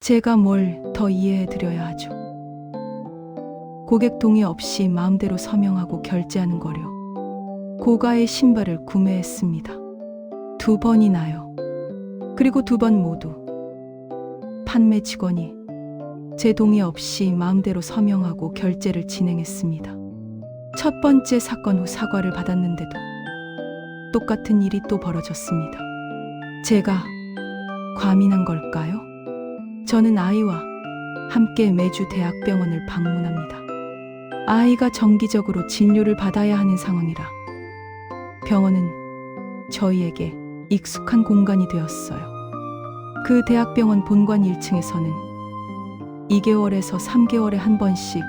제가 뭘 더 이해해 드려야 하죠. 고객 동의 없이 마음대로 서명하고 결제하는 거려. 고가의 신발을 구매했습니다. 2번이나요. 그리고 2번 모두 판매 직원이 제 동의 없이 마음대로 서명하고 결제를 진행했습니다. 첫 번째 사건 후 사과를 받았는데도 똑같은 일이 또 벌어졌습니다. 제가 과민한 걸까요? 저는 아이와 함께 매주 대학병원을 방문합니다. 아이가 정기적으로 진료를 받아야 하는 상황이라 병원은 저희에게 익숙한 공간이 되었어요. 그 대학병원 본관 1층에서는 2개월에서 3개월에 한 번씩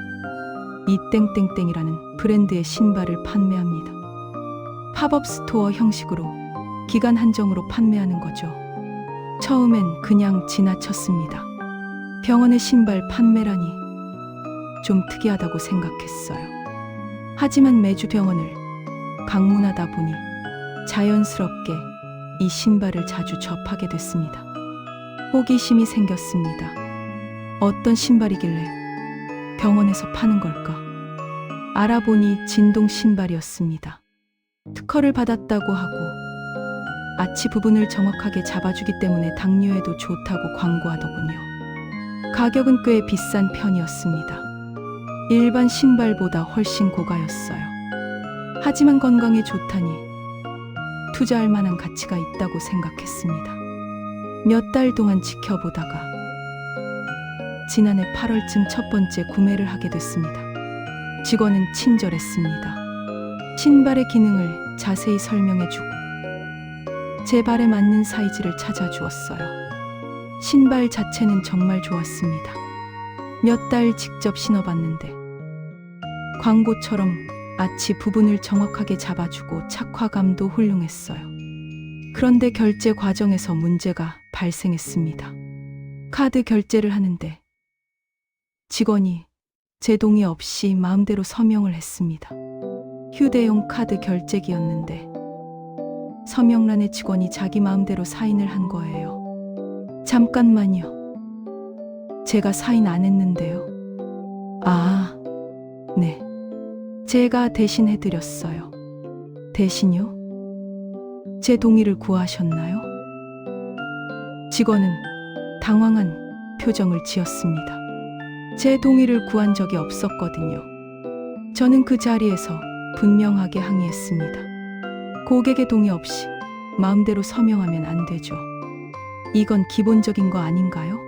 이 땡땡땡이라는 브랜드의 신발을 판매합니다. 팝업 스토어 형식으로 기간 한정으로 판매하는 거죠. 처음엔 그냥 지나쳤습니다. 병원의 신발 판매라니 좀 특이하다고 생각했어요. 하지만 매주 병원을 방문하다 보니 자연스럽게 이 신발을 자주 접하게 됐습니다. 호기심이 생겼습니다. 어떤 신발이길래 병원에서 파는 걸까? 알아보니 진동 신발이었습니다. 특허를 받았다고 하고 아치 부분을 정확하게 잡아주기 때문에 당뇨에도 좋다고 광고하더군요. 가격은 꽤 비싼 편이었습니다. 일반 신발보다 훨씬 고가였어요. 하지만 건강에 좋다니 투자할 만한 가치가 있다고 생각했습니다. 몇 달 동안 지켜보다가 지난해 8월쯤 첫 번째 구매를 하게 됐습니다. 직원은 친절했습니다. 신발의 기능을 자세히 설명해주고 제 발에 맞는 사이즈를 찾아주었어요. 신발 자체는 정말 좋았습니다. 몇 달 직접 신어봤는데 광고처럼 아치 부분을 정확하게 잡아주고 착화감도 훌륭했어요. 그런데 결제 과정에서 문제가 발생했습니다. 카드 결제를 하는데 직원이 제 동의 없이 마음대로 서명을 했습니다. 휴대용 카드 결제기였는데 서명란에 직원이 자기 마음대로 사인을 한 거예요. 잠깐만요. 제가 사인 안 했는데요. 아, 네. 제가 대신 해드렸어요. 대신요? 제 동의를 구하셨나요? 직원은 당황한 표정을 지었습니다. 제 동의를 구한 적이 없었거든요. 저는 그 자리에서 분명하게 항의했습니다. 고객의 동의 없이 마음대로 서명하면 안 되죠. 이건 기본적인 거 아닌가요?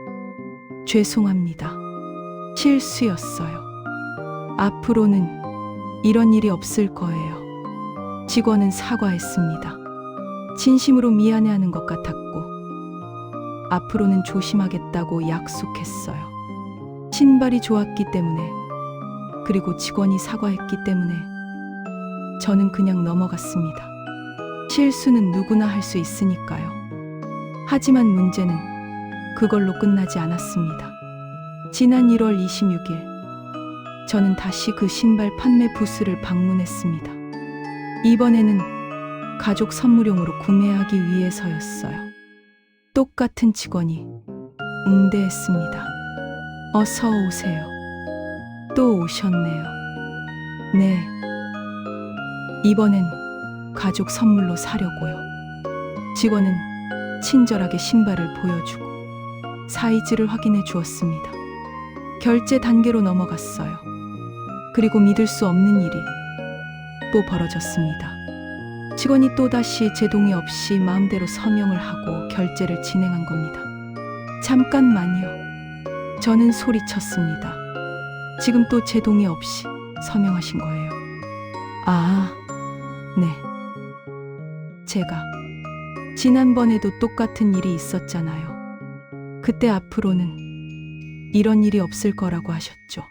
죄송합니다. 실수였어요. 앞으로는 이런 일이 없을 거예요. 직원은 사과했습니다. 진심으로 미안해하는 것 같았고 앞으로는 조심하겠다고 약속했어요. 신발이 좋았기 때문에 그리고 직원이 사과했기 때문에 저는 그냥 넘어갔습니다. 실수는 누구나 할 수 있으니까요. 하지만 문제는 그걸로 끝나지 않았습니다. 지난 1월 26일 저는 다시 그 신발 판매 부스를 방문했습니다. 이번에는 가족 선물용으로 구매하기 위해서였어요. 똑같은 직원이 응대했습니다. 어서 오세요. 또 오셨네요. 네. 이번엔 가족 선물로 사려고요. 직원은 친절하게 신발을 보여주고 사이즈를 확인해 주었습니다. 결제 단계로 넘어갔어요. 그리고 믿을 수 없는 일이 또 벌어졌습니다. 직원이 또다시 제 동의 없이 마음대로 서명을 하고 결제를 진행한 겁니다. 잠깐만요. 저는 소리쳤습니다. 지금 또 제 동의 없이 서명하신 거예요. 아, 네. 제가 지난번에도 똑같은 일이 있었잖아요. 그때 앞으로는 이런 일이 없을 거라고 하셨죠.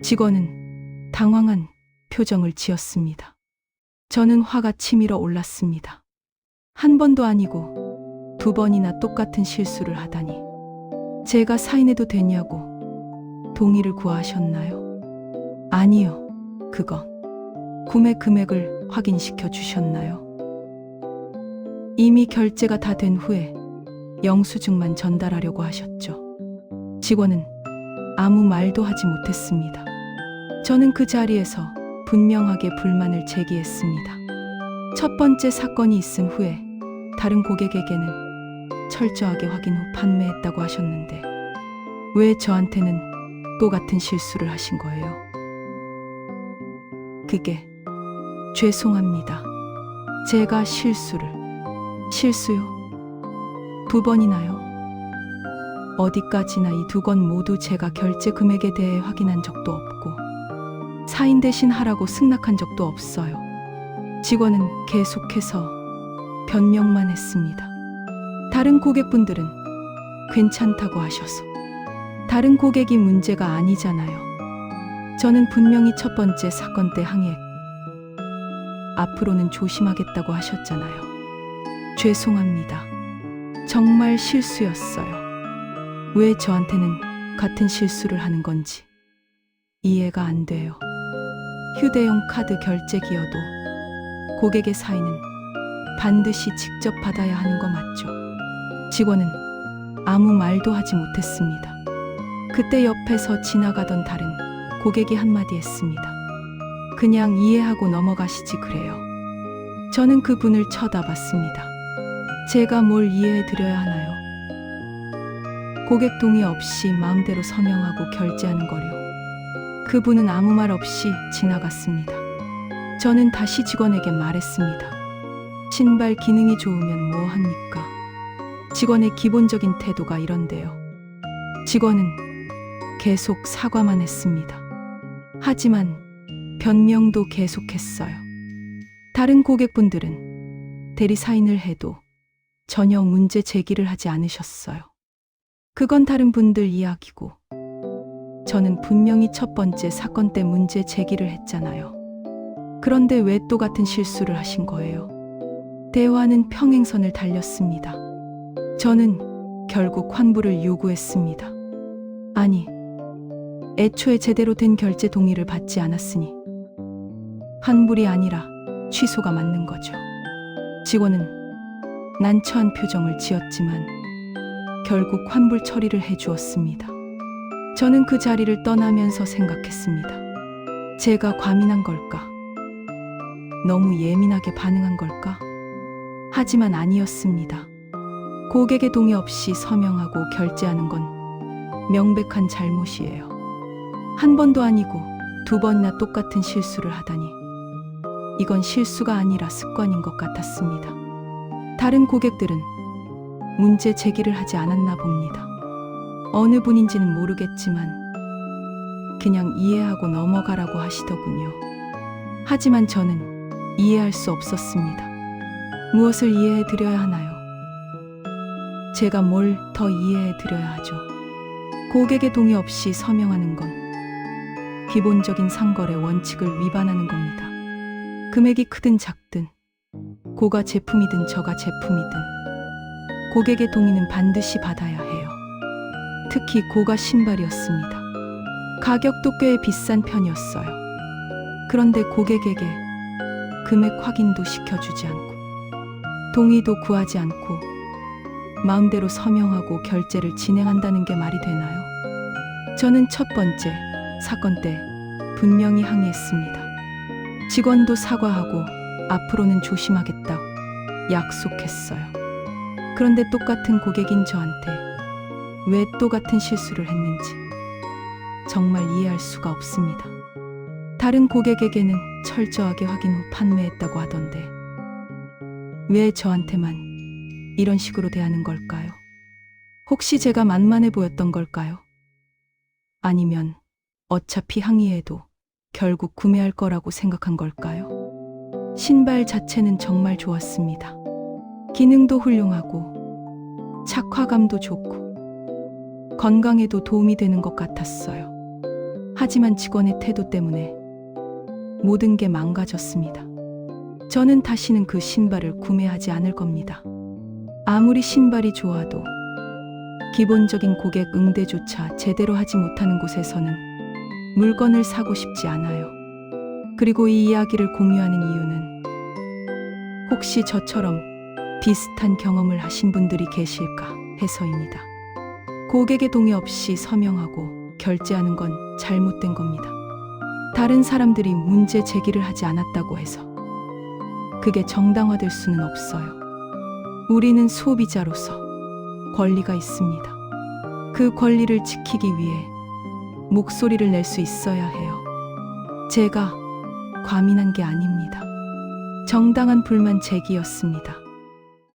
직원은 당황한 표정을 지었습니다. 저는 화가 치밀어 올랐습니다. 한 번도 아니고 2번이나 똑같은 실수를 하다니. 제가 사인해도 되냐고 동의를 구하셨나요? 아니요. 그건 구매 금액을 확인시켜 주셨나요? 이미 결제가 다 된 후에 영수증만 전달하려고 하셨죠. 직원은 아무 말도 하지 못했습니다. 저는 그 자리에서 분명하게 불만을 제기했습니다. 첫 번째 사건이 있은 후에 다른 고객에게는 철저하게 확인 후 판매했다고 하셨는데 왜 저한테는 똑같은 실수를 하신 거예요? 그게 죄송합니다. 제가 실수요? 2번이나요? 어디까지나 이 2건 모두 제가 결제 금액에 대해 확인한 적도 없고 사인 대신 하라고 승낙한 적도 없어요. 직원은 계속해서 변명만 했습니다. 다른 고객분들은 괜찮다고 하셔서 다른 고객이 문제가 아니잖아요. 저는 분명히 첫 번째 사건 때 항의했고 앞으로는 조심하겠다고 하셨잖아요. 죄송합니다. 정말 실수였어요. 왜 저한테는 같은 실수를 하는 건지 이해가 안 돼요. 휴대용 카드 결제기여도 고객의 사인은 반드시 직접 받아야 하는 거 맞죠? 직원은 아무 말도 하지 못했습니다. 그때 옆에서 지나가던 다른 고객이 한마디 했습니다. 그냥 이해하고 넘어가시지 그래요. 저는 그분을 쳐다봤습니다. 제가 뭘 이해해 드려야 하나요? 고객 동의 없이 마음대로 서명하고 결제하는 거요. 그분은 아무 말 없이 지나갔습니다. 저는 다시 직원에게 말했습니다. 신발 기능이 좋으면 뭐 합니까? 직원의 기본적인 태도가 이런데요. 직원은 계속 사과만 했습니다. 하지만 변명도 계속했어요. 다른 고객분들은 대리 사인을 해도 전혀 문제 제기를 하지 않으셨어요. 그건 다른 분들 이야기고 저는 분명히 첫 번째 사건 때 문제 제기를 했잖아요. 그런데 왜 또 같은 실수를 하신 거예요? 대화는 평행선을 달렸습니다. 저는 결국 환불을 요구했습니다. 아니, 애초에 제대로 된 결제 동의를 받지 않았으니 환불이 아니라 취소가 맞는 거죠. 직원은 난처한 표정을 지었지만 결국 환불 처리를 해주었습니다. 저는 그 자리를 떠나면서 생각했습니다. 제가 과민한 걸까? 너무 예민하게 반응한 걸까? 하지만 아니었습니다. 고객의 동의 없이 서명하고 결제하는 건 명백한 잘못이에요. 한 번도 아니고 2번이나 똑같은 실수를 하다니 이건 실수가 아니라 습관인 것 같았습니다. 다른 고객들은 문제 제기를 하지 않았나 봅니다. 어느 분인지는 모르겠지만 그냥 이해하고 넘어가라고 하시더군요. 하지만 저는 이해할 수 없었습니다. 무엇을 이해해 드려야 하나요? 제가 뭘 더 이해해 드려야 하죠? 고객의 동의 없이 서명하는 건 기본적인 상거래 원칙을 위반하는 겁니다. 금액이 크든 작든 고가 제품이든 저가 제품이든 고객의 동의는 반드시 받아야 해요. 특히 고가 신발이었습니다. 가격도 꽤 비싼 편이었어요. 그런데 고객에게 금액 확인도 시켜주지 않고 동의도 구하지 않고 마음대로 서명하고 결제를 진행한다는 게 말이 되나요? 저는 첫 번째 사건 때 분명히 항의했습니다. 직원도 사과하고 앞으로는 조심하겠다고 약속했어요. 그런데 똑같은 고객인 저한테 왜 또 같은 실수를 했는지 정말 이해할 수가 없습니다. 다른 고객에게는 철저하게 확인 후 판매했다고 하던데 왜 저한테만 이런 식으로 대하는 걸까요? 혹시 제가 만만해 보였던 걸까요? 아니면 어차피 항의해도 결국 구매할 거라고 생각한 걸까요? 신발 자체는 정말 좋았습니다. 기능도 훌륭하고 착화감도 좋고 건강에도 도움이 되는 것 같았어요. 하지만 직원의 태도 때문에 모든 게 망가졌습니다. 저는 다시는 그 신발을 구매하지 않을 겁니다. 아무리 신발이 좋아도 기본적인 고객 응대조차 제대로 하지 못하는 곳에서는 물건을 사고 싶지 않아요. 그리고 이 이야기를 공유하는 이유는 혹시 저처럼 비슷한 경험을 하신 분들이 계실까 해서입니다. 고객의 동의 없이 서명하고 결제하는 건 잘못된 겁니다. 다른 사람들이 문제 제기를 하지 않았다고 해서 그게 정당화될 수는 없어요. 우리는 소비자로서 권리가 있습니다. 그 권리를 지키기 위해 목소리를 낼 수 있어야 해요. 제가 과민한 게 아닙니다. 정당한 불만 제기였습니다.